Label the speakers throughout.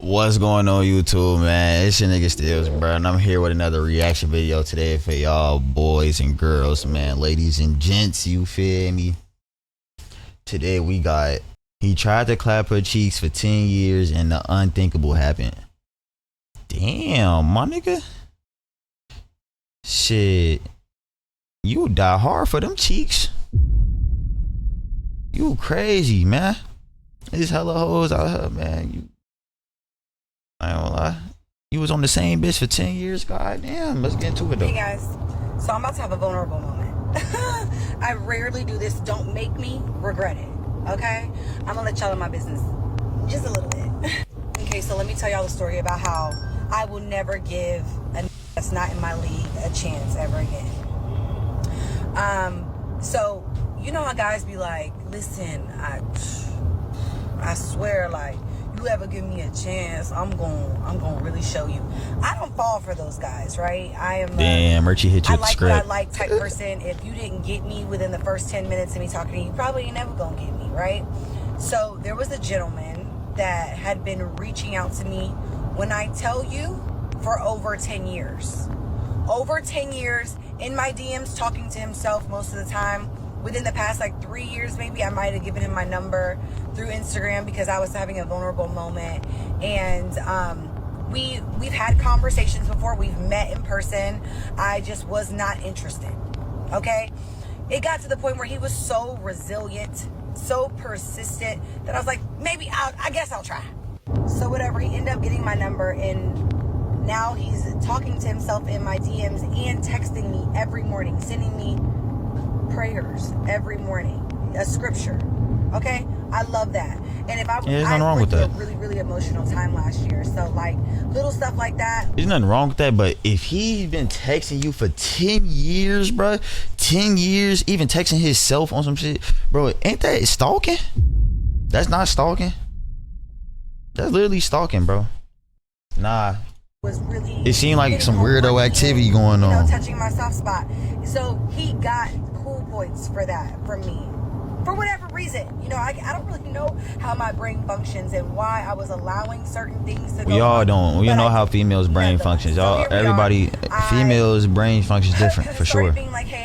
Speaker 1: What's going on YouTube, man? It's your nigga Stills, bro, and I'm here with another reaction video today for y'all boys and girls, man, ladies and gents, you feel me? Today we got, he tried to clap her cheeks for 10 years and the unthinkable happened. Damn, my nigga. Shit. You die hard for them cheeks. You crazy, man. There's hella hoes out here, man. I ain't gonna lie. You was on the same bitch for 10 years? God damn, let's get into it though.
Speaker 2: Hey guys, so I'm about to have a vulnerable moment. I rarely do this. Don't make me regret it, okay? I'm gonna let y'all in my business just a little bit. Okay, so let me tell y'all the story about how I will never give a that's not in my league a chance ever again. So you know how guys be like, listen, I swear, like, you ever give me a chance, I'm gonna really show you. I don't fall for those guys, right? I am
Speaker 1: damn, Richie hit you with the script.
Speaker 2: I like type person. If you didn't get me within the first 10 minutes of me talking to you, you probably ain't never gonna get me, right? So there was a gentleman that had been reaching out to me, when I tell you, for over 10 years. Over 10 years in my DMs, talking to himself most of the time. Within the past like 3 years, maybe I might have given him my number through Instagram because I was having a vulnerable moment. And we've had conversations before. We've met in person. I just was not interested. Okay? It got to the point where he was so resilient, so persistent, that I was like, maybe I guess I'll try. So whatever, he ended up getting my number, and now he's talking to himself in my DMs and texting me every morning, sending me prayers every morning, a scripture. Okay, I love that. And if I went through a really emotional time last year, so like little stuff like that.
Speaker 1: There's nothing wrong with that, but if he's been texting you for 10 years, bro, 10 years, even texting himself on some shit, bro, ain't that stalking? That's not stalking. That's literally stalking, bro. Nah.
Speaker 2: Was really,
Speaker 1: it seemed like some weirdo activity going on.
Speaker 2: You know, touching my soft spot. So he got cool points for that from me, for whatever reason. You know, I don't really know how my brain functions and why I was allowing certain things to go.
Speaker 1: We all don't. We know how females' brain functions. Y'all, everybody, females' brain functions different for sure.
Speaker 2: Being like, hey,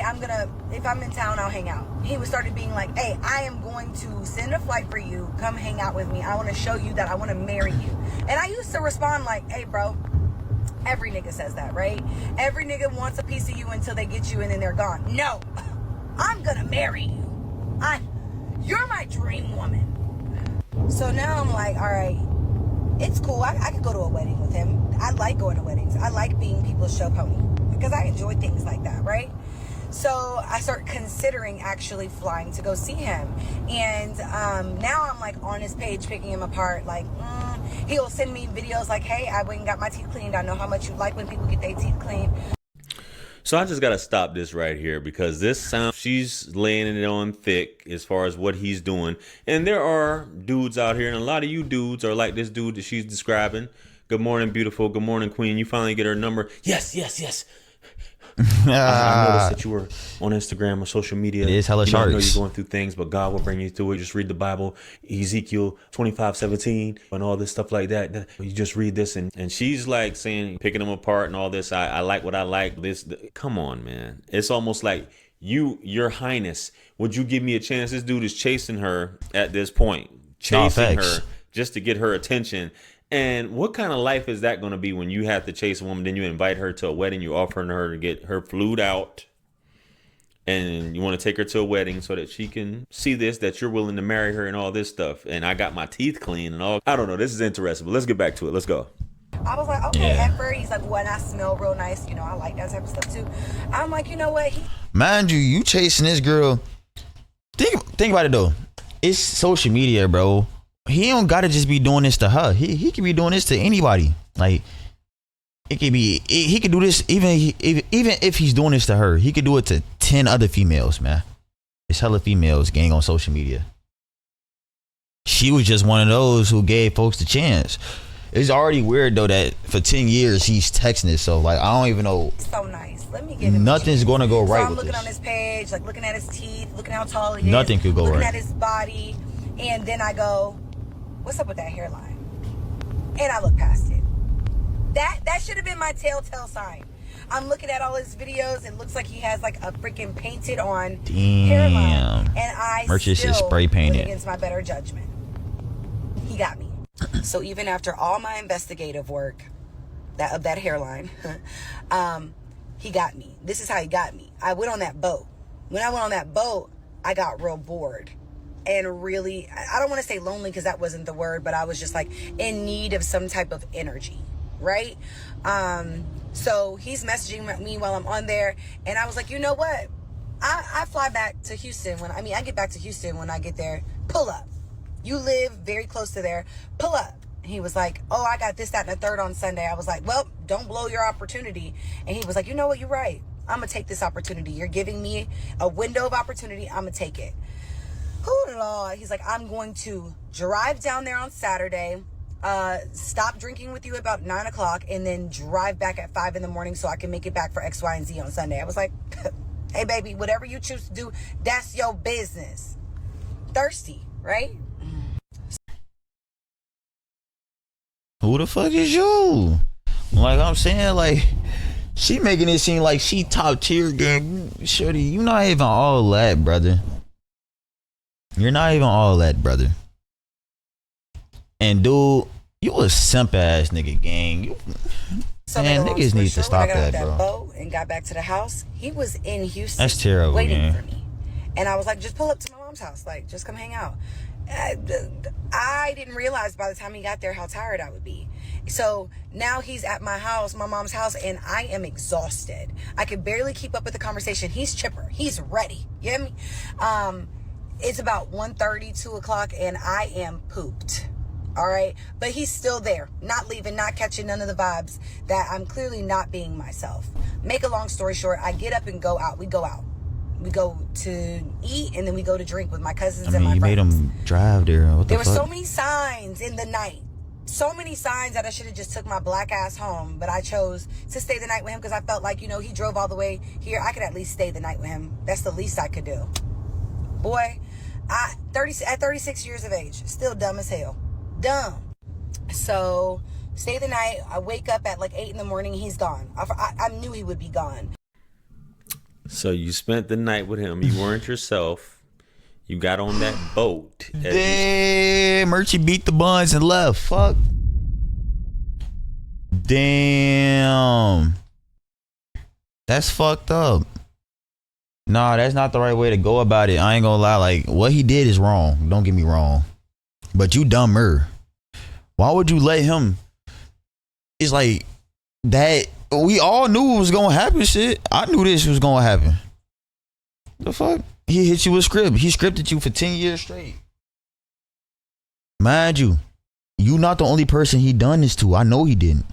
Speaker 2: if I'm in town, I'll hang out. He was started being like, hey, I am going to send a flight for you. Come hang out with me. I want to show you that I want to marry you. And I used to respond like, hey, bro. Every nigga says that, right? Every nigga wants a piece of you until they get you and then they're gone. No, I'm gonna marry you. You're my dream woman. So now I'm like, all right, it's cool. I could go to a wedding with him. I like going to weddings. I like being people's show pony because I enjoy things like that, right? So I start considering actually flying to go see him. And now I'm like on his page picking him apart. Like, he'll send me videos like, hey, I went and got my teeth cleaned. I know how much you like when people get their teeth cleaned.
Speaker 3: So I just got to stop this right here because this sound, she's laying it on thick as far as what he's doing. And there are dudes out here, and a lot of you dudes are like this dude that she's describing. Good morning, beautiful. Good morning, queen. You finally get her number. Yes, yes, yes. I noticed that you were on Instagram or social media.
Speaker 1: It is hella sharks.
Speaker 3: I know you're going through things, but God will bring you through it. Just read the Bible, Ezekiel 25:17, and all this stuff like that. You just read this, and she's like saying, picking them apart and all this. I like what I like. Come on, man. It's almost like your highness, would you give me a chance? This dude is chasing her at this point, chasing her just to get her attention. And what kind of life is that going to be when you have to chase a woman, then you invite her to a wedding, you offer her to get her flued out, and you want to take her to a wedding so that she can see this, that you're willing to marry her and all this stuff. And I got my teeth clean and all. I don't know. This is interesting, but let's get back to it. Let's go.
Speaker 2: I was like, okay, at first, he's like, well, and I smell real nice. You know, I like that type of stuff too. I'm like, you know what?
Speaker 1: Mind you chasing this girl. Think about it though. It's social media, bro. He don't gotta just be doing this to her. He could be doing this to anybody. Like, it could be, he could do this even if he's doing this to her. He could do it to 10 other females, man. It's hella females gang on social media. She was just one of those who gave folks the chance. It's already weird though that for 10 years he's texting this. So like, I don't even know.
Speaker 2: So nice. Let me give him
Speaker 1: nothing's gonna go right
Speaker 2: with
Speaker 1: this.
Speaker 2: I'm looking on his page, like looking at his teeth, looking how tall he is.
Speaker 1: Nothing could go right.
Speaker 2: Looking at his body, and then I go, what's up with that hairline? And I look past it. That should have been my telltale sign. I'm looking at all his videos. It looks like he has like a freaking painted on hairline. And I
Speaker 1: Merchants
Speaker 2: still
Speaker 1: is spray painted
Speaker 2: went against my better judgment. He got me. So even after all my investigative work of that hairline, he got me. This is how he got me. I went on that boat. When I went on that boat, I got real bored and really, I don't want to say lonely because that wasn't the word, but I was just like in need of some type of energy, right? So he's messaging me while I'm on there, and I was like, you know what? I fly back to Houston I get back to Houston when I get there. Pull up. You live very close to there. Pull up. He was like, oh, I got this, that, and the third on Sunday. I was like, well, don't blow your opportunity. And he was like, you know what? You're right. I'm going to take this opportunity. You're giving me a window of opportunity. I'm going to take it. Oh, Lord. He's like, I'm going to drive down there on Saturday, stop drinking with you about 9 o'clock, and then drive back at 5 in the morning so I can make it back for X, Y, and Z on Sunday. I was like, hey, baby, whatever you choose to do, that's your business. Thirsty, right?
Speaker 1: Who the fuck is you? Like I'm saying, like she making it seem like she top tier game. Shorty, you not even all that, brother. You're not even all that, brother. And dude, you a simp ass nigga, gang. Man, niggas need to stop that, bro.
Speaker 2: Boat and got back to the house. He was in Houston.
Speaker 1: That's terrible,
Speaker 2: waiting for me. And I was like, just pull up to my mom's house, like just come hang out. I didn't realize by the time he got there how tired I would be. So now he's at my house, my mom's house, and I am exhausted. I could barely keep up with the conversation. He's chipper. He's ready. You get me? It's about 1:30, 2 o'clock, and I am pooped. All right? But he's still there. Not leaving, not catching none of the vibes that I'm clearly not being myself. Make a long story short, I get up and go out. We go out. We go to eat, and then we go to drink with my cousins and my friends.
Speaker 1: You made him drive there. What the
Speaker 2: There were
Speaker 1: fuck?
Speaker 2: so many signs in the night. So many signs that I should have just took my black ass home. But I chose to stay the night with him because I felt like, he drove all the way here. I could at least stay the night with him. That's the least I could do. Boy, at 36 years of age, still dumb as hell. Dumb. So, stay the night. I wake up at like 8 in the morning. He's gone. I knew he would be gone.
Speaker 3: So you spent the night with him. You weren't yourself. You got on that boat.
Speaker 1: Damn, Murchie beat the buns and left. Fuck. Damn. That's fucked up. Nah, that's not the right way to go about it. I ain't gonna lie. Like, what he did is wrong. Don't get me wrong. But you dumber. Why would you let him? It's like that. We all knew it was gonna happen. Shit, I knew this was gonna happen. The fuck? He hit you with script. He scripted you for 10 years straight. Mind you, you not the only person he done this to. I know he didn't.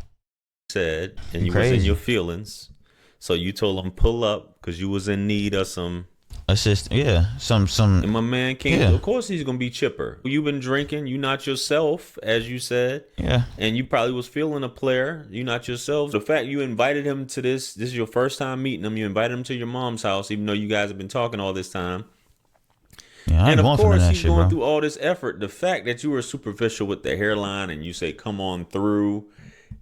Speaker 3: Said, and you was in your feelings, so you told him pull up because you was in need of some
Speaker 1: assist. Yeah, some.
Speaker 3: And my man came. Yeah. Of course, he's gonna be chipper. You've been drinking. You not yourself, as you said.
Speaker 1: Yeah.
Speaker 3: And you probably was feeling a player. You not yourself. The fact you invited him to this is your first time meeting him. You invited him to your mom's house, even though you guys have been talking all this time.
Speaker 1: Yeah, I ain't
Speaker 3: and of course, he's
Speaker 1: shit,
Speaker 3: going
Speaker 1: bro.
Speaker 3: through all this effort. The fact that you were superficial with the hairline and you say come on through,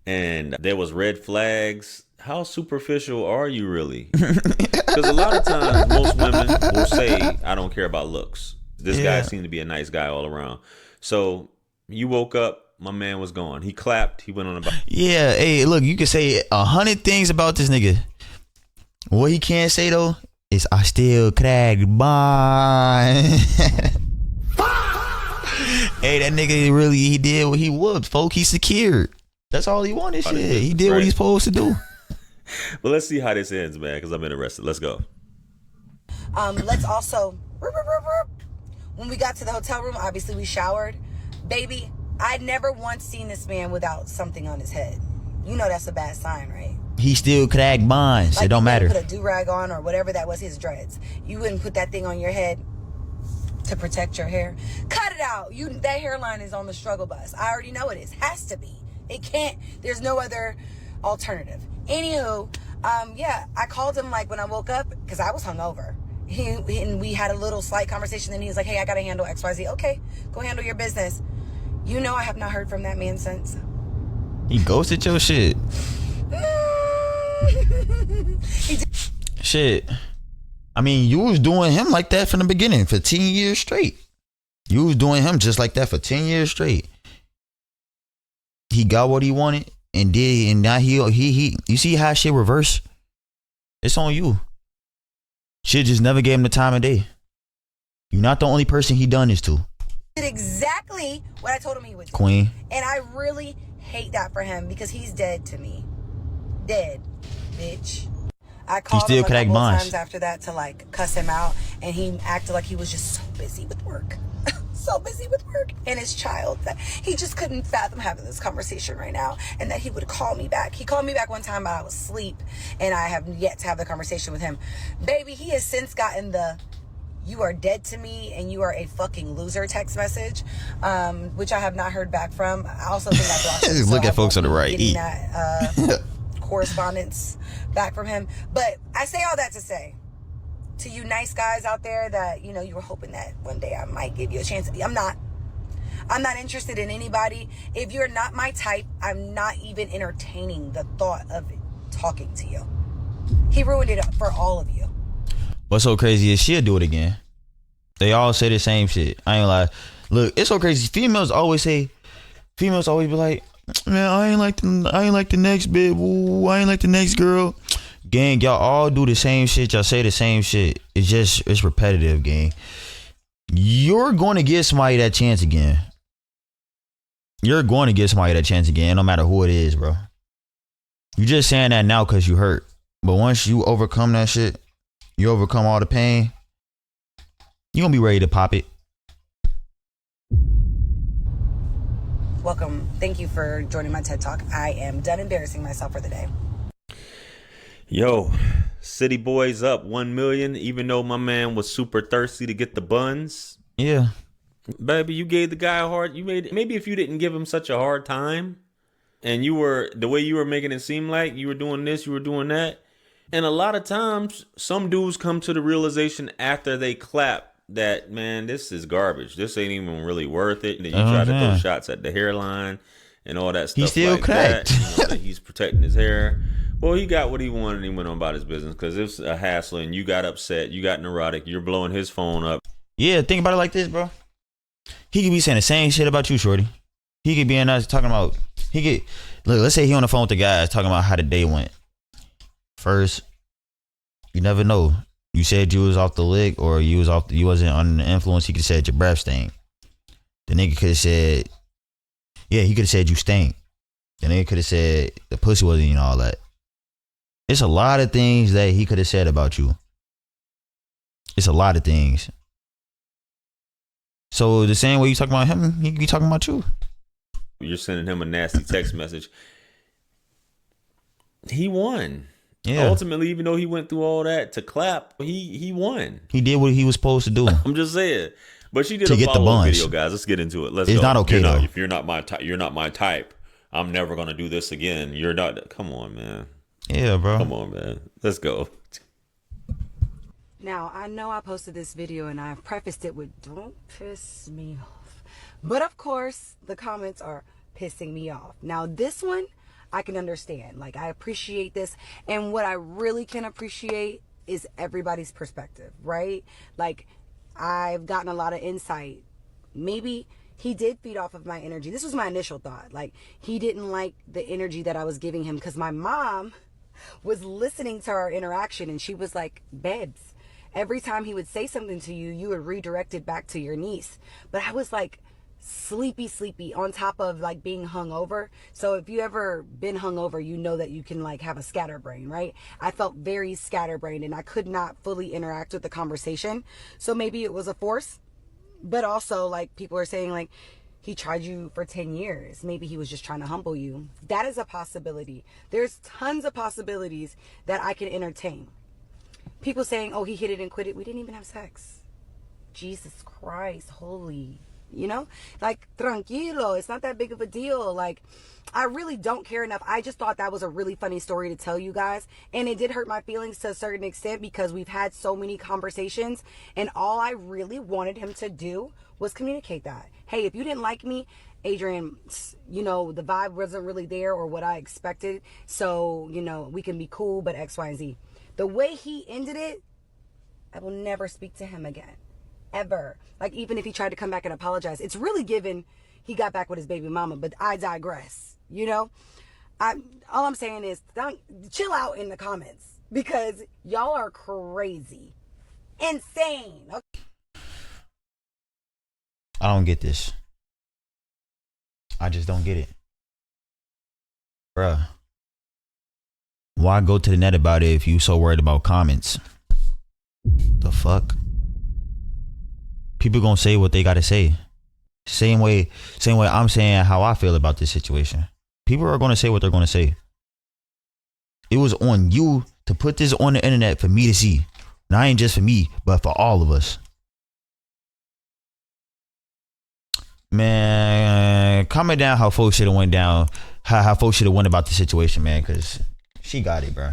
Speaker 3: and there was red flags. How superficial are you really? Because a lot of times most women will say, I don't care about looks. This guy seemed to be a nice guy all around. So you woke up, my man was gone. He clapped, he went on about.
Speaker 1: Yeah, hey, look, you can say 100 things about this nigga. What he can't say though is I still crack bye. Hey, that nigga really, he did what he whooped, folk. He secured. That's all he wanted. Shit, he did what he's supposed to do.
Speaker 3: Well, let's see how this ends, man, because I'm interested. Let's go.
Speaker 2: Let's also, when we got to the hotel room, obviously we showered. Baby, I'd never once seen this man without something on his head. You know that's a bad sign, right?
Speaker 1: He still crack bonds. Like, it don't matter.
Speaker 2: Put a do-rag on or whatever that was, his dreads. You wouldn't put that thing on your head to protect your hair. Cut it out. That hairline is on the struggle bus. I already know it is. Has to be. It can't. There's no other alternative. Anywho, I called him like when I woke up because I was hungover. And we had a little slight conversation. Then he was like, hey, I got to handle XYZ. Okay, go handle your business. You know I have not heard from that man since.
Speaker 1: He ghosted your shit. Shit. I mean, you was doing him like that from the beginning for 10 years straight. You was doing him just like that for 10 years straight. He got what he wanted and now he you see how shit reverse? It's on you. Shit just never gave him the time of day. You're not the only person he done this to.
Speaker 2: Did exactly what I told him he would do.
Speaker 1: Queen.
Speaker 2: And I really hate that for him because he's dead to me. Dead, bitch. I called him a couple times after that to like cuss him out, and he acted like he was just so busy with work. So busy with work and his child that he just couldn't fathom having this conversation right now, and that he would call me back. He called me back one time while I was asleep, and I have yet to have the conversation with him. Baby, he has since gotten the "you are dead to me and you are a fucking loser" text message, which I have not heard back from. I also think I blocked him.
Speaker 1: Look at folks on the right.
Speaker 2: Getting that correspondence back from him. But I say all that to say, to you nice guys out there that, you know, you were hoping that one day I might give you a chance. I'm not interested in anybody. If you're not my type, I'm not even entertaining the thought of talking to you. He ruined it for all of you.
Speaker 1: What's so crazy is she'll do it again. They all say the same shit. I ain't lie. Look, it's so crazy. Females always be like, man, I ain't like the next bitch. Ooh, I ain't like the next girl. Gang, y'all all do the same shit. Y'all say the same shit. It's repetitive, gang. You're going to give somebody that chance again. You're going to give somebody that chance again, no matter who it is, bro. You just saying that now because you hurt. But once you overcome that shit, you overcome all the pain, you're going to be ready to pop it.
Speaker 2: Welcome. Thank you for joining my TED Talk. I am done embarrassing myself for the day.
Speaker 3: Yo, City Boys up 1 million, even though my man was super thirsty to get the buns.
Speaker 1: Yeah.
Speaker 3: Baby, you gave the guy a hard, maybe if you didn't give him such a hard time, and the way you were making it seem like you were doing this, you were doing that. And a lot of times, some dudes come to the realization after they clap that, man, this is garbage. This ain't even really worth it. And then you try to throw shots at the hairline and all that stuff. He's still like cracked. That. You know, that he's protecting his hair. Well, he got what he wanted and he went on about his business because it was a hassle and you got upset. You got neurotic. You're blowing his phone up.
Speaker 1: Yeah, think about it like this, bro. He could be saying the same shit about you, shorty. He could be in us talking about, look, let's say he on the phone with the guys talking about how the day went. First, you never know. You said you was off the lick or you wasn't under the influence. He could have said your breath stank. The nigga could have said, yeah, he could have said you stink. The nigga could have said the pussy wasn't eating all that. It's a lot of things that he could have said about you. It's a lot of things. So the same way you talking about him, he could be talking about you.
Speaker 3: You're sending him a nasty text message. He won. Yeah. Ultimately, even though he went through all that to clap, he won.
Speaker 1: He did what he was supposed to do.
Speaker 3: I'm just saying. But she did a follow-up video, guys. Let's get into it. Let's go.
Speaker 1: It's not okay, though.
Speaker 3: If you're not my type. I'm never gonna do this again. You're not. Come on, man.
Speaker 1: Yeah, bro.
Speaker 3: Come on, man. Let's go.
Speaker 2: Now, I know I posted this video and I've prefaced it with "don't piss me off." But of course, the comments are pissing me off. Now, this one, I can understand. Like, I appreciate this. And what I really can appreciate is everybody's perspective, right? Like, I've gotten a lot of insight. Maybe he did feed off of my energy. This was my initial thought. Like, he didn't like the energy that I was giving him because my mom was listening to our interaction and she was like, "Babes, every time he would say something to you, you would redirect it back to your niece." But I was like sleepy on top of like being hungover. So if you ever been hungover, you know that you can like have a scatterbrain, right? I felt very scatterbrained and I could not fully interact with the conversation. So maybe it was a force, but also like people are saying like, he tried you for 10 years. Maybe he was just trying to humble you. That is a possibility. There's tons of possibilities that I can entertain. People saying, oh, he hit it and quit it. We didn't even have sex. Jesus Christ, holy, you know? Like, tranquilo, it's not that big of a deal. Like, I really don't care enough. I just thought that was a really funny story to tell you guys. And it did hurt my feelings to a certain extent because we've had so many conversations. And all I really wanted him to do was communicate that. Hey, if you didn't like me Adrian, you know, the vibe wasn't really there or what I expected. So, you know, we can be cool, but X, Y, and Z. The way he ended it, I will never speak to him again. Ever. Like, even if he tried to come back and apologize, it's really given he got back with his baby mama, but I digress, you know? All I'm saying is, chill out in the comments, because y'all are crazy. Insane. Okay?
Speaker 1: I don't get this. I just don't get it. Bruh. Why go to the net about it if you so worried about comments? The fuck? People gonna say what they gotta say. Same way I'm saying how I feel about this situation. People are gonna say what they're gonna say. It was on you to put this on the internet for me to see. Not ain't just for me, but for all of us. Man, comment down how folks should have went down, how folks should have went about the situation, man, because she got it, bro.